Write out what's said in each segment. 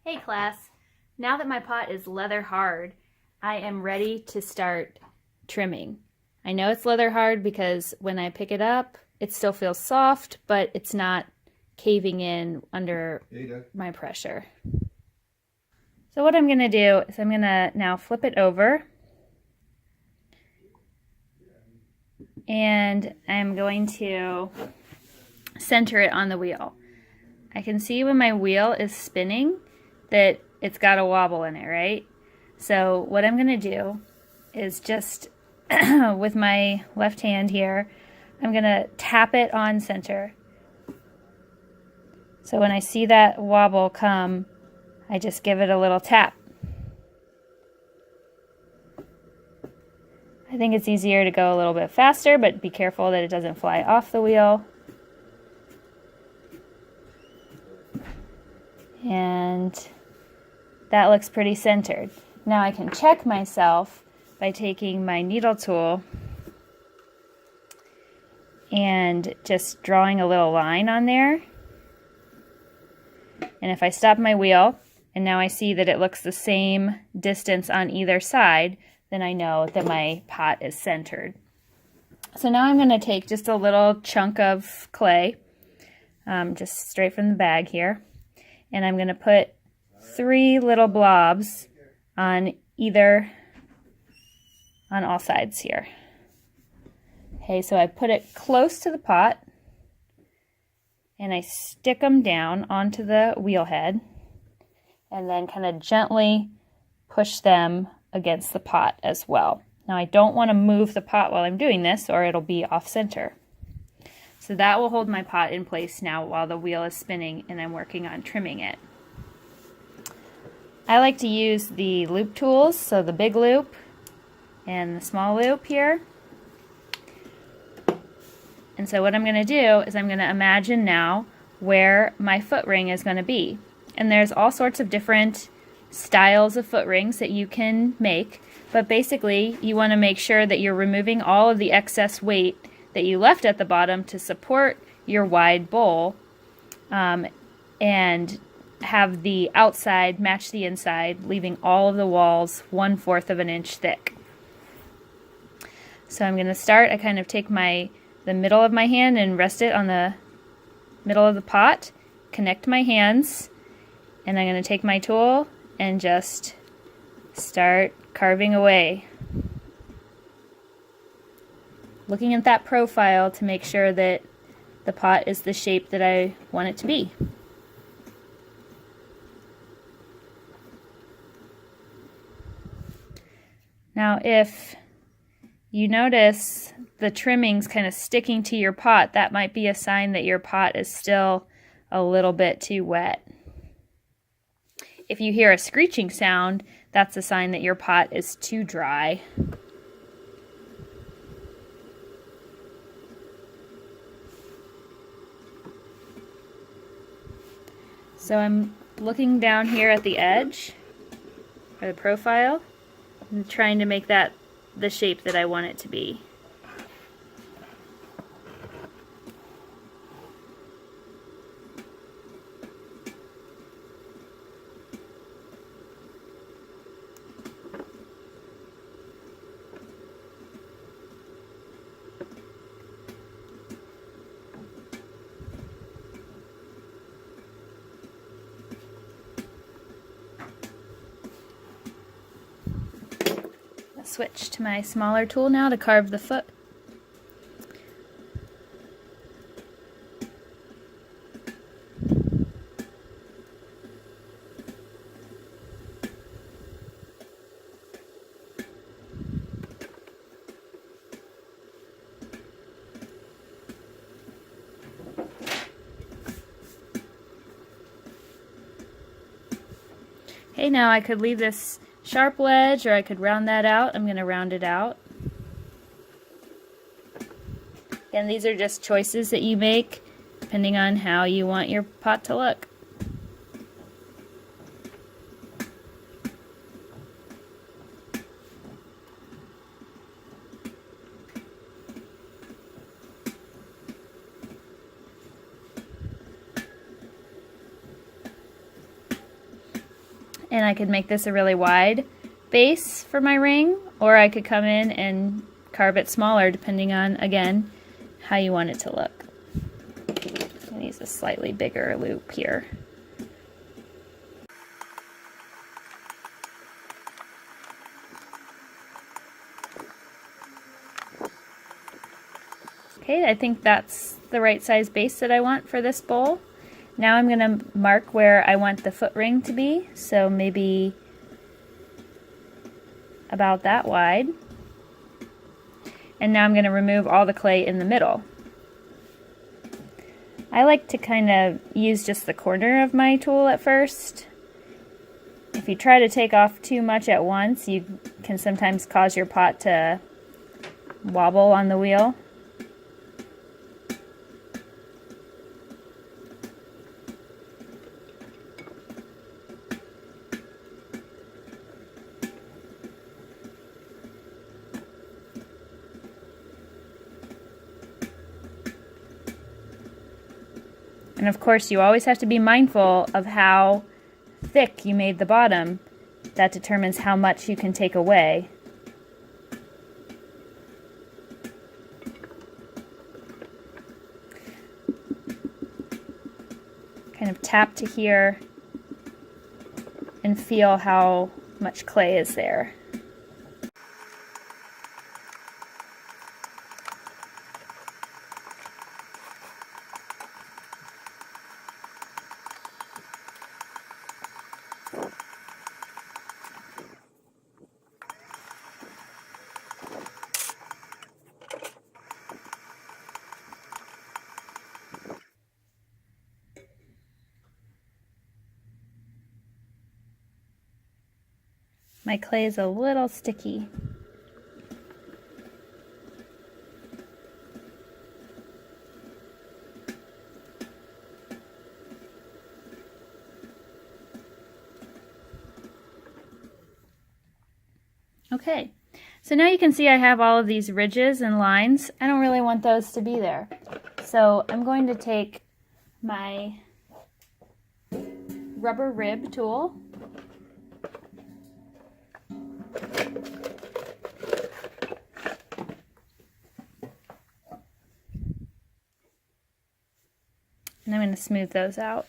Hey class, now that my pot is leather hard, I am ready to start trimming. I know it's leather hard because when I pick it up, it still feels soft, but it's not caving in under my pressure. So what I'm going to do is I'm going to now flip it over, and I'm going to center it on the wheel. I can see when my wheel is spinning that it's got a wobble in it, right? So what I'm going to do is just with my left hand here, I'm going to tap it on center. So when I see that wobble come, I just give it a little tap. I think it's easier to go a little bit faster, but be careful that it doesn't fly off the wheel. And that looks pretty centered. Now I can check myself by taking my needle tool and just drawing a little line on there. And if I stop my wheel, and now I see that it looks the same distance on either side, then I know that my pot is centered. So now I'm going to take just a little chunk of clay, just straight from the bag here, and I'm going to put 3 little blobs on all sides here. Okay, so I put it close to the pot and I stick them down onto the wheel head and then kind of gently push them against the pot as well. Now I don't want to move the pot while I'm doing this or it'll be off center. So that will hold my pot in place now while the wheel is spinning and I'm working on trimming it. I like to use the loop tools, so the big loop and the small loop here. And so what I'm going to do is I'm going to imagine now where my foot ring is going to be. And there's all sorts of different styles of foot rings that you can make, but basically you want to make sure that you're removing all of the excess weight that you left at the bottom to support your wide bowl, and have the outside match the inside, leaving all of the walls 1/4 of an inch thick. So I'm going to start, I kind of take the middle of my hand and rest it on the middle of the pot, connect my hands, and I'm going to take my tool and just start carving away. Looking at that profile to make sure that the pot is the shape that I want it to be. Now if you notice the trimmings kind of sticking to your pot, that might be a sign that your pot is still a little bit too wet. If you hear a screeching sound, that's a sign that your pot is too dry. So I'm looking down here at the edge, or the profile, and trying to make that the shape that I want it to be. Switch to my smaller tool now to carve the foot. Okay, now I could leave this sharp ledge, or I could round that out. I'm going to round it out. Again, these are just choices that you make depending on how you want your pot to look. And I could make this a really wide base for my ring, or I could come in and carve it smaller depending on, again, how you want it to look. I'm going to use a slightly bigger loop here. Okay, I think that's the right size base that I want for this bowl. Now I'm going to mark where I want the foot ring to be, so maybe about that wide. And now I'm going to remove all the clay in the middle. I like to kind of use just the corner of my tool at first. If you try to take off too much at once, you can sometimes cause your pot to wobble on the wheel. And of course, you always have to be mindful of how thick you made the bottom. That determines how much you can take away. Kind of tap to here and feel how much clay is there. My clay is a little sticky. Okay, so now you can see I have all of these ridges and lines. I don't really want those to be there. So I'm going to take my rubber rib tool and I'm going to smooth those out.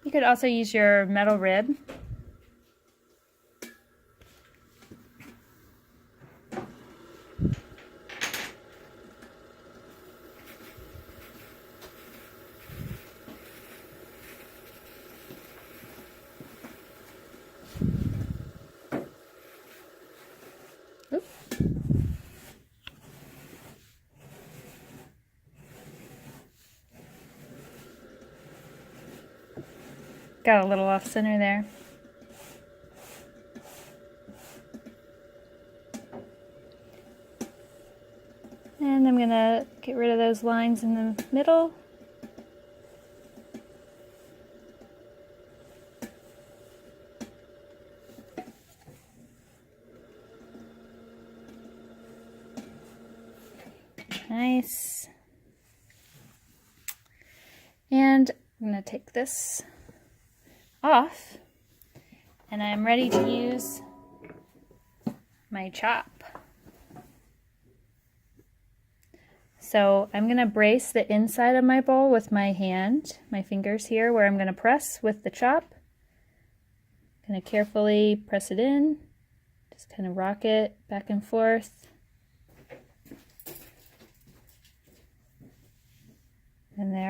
You could also use your metal rib. Oops. Got a little off center there. And I'm gonna get rid of those lines in the middle. Nice. And I'm gonna take this off, and I'm ready to use my chop. So I'm going to brace the inside of my bowl with my hand, my fingers here, where I'm going to press with the chop. I'm going to carefully press it in, just kind of rock it back and forth. And there.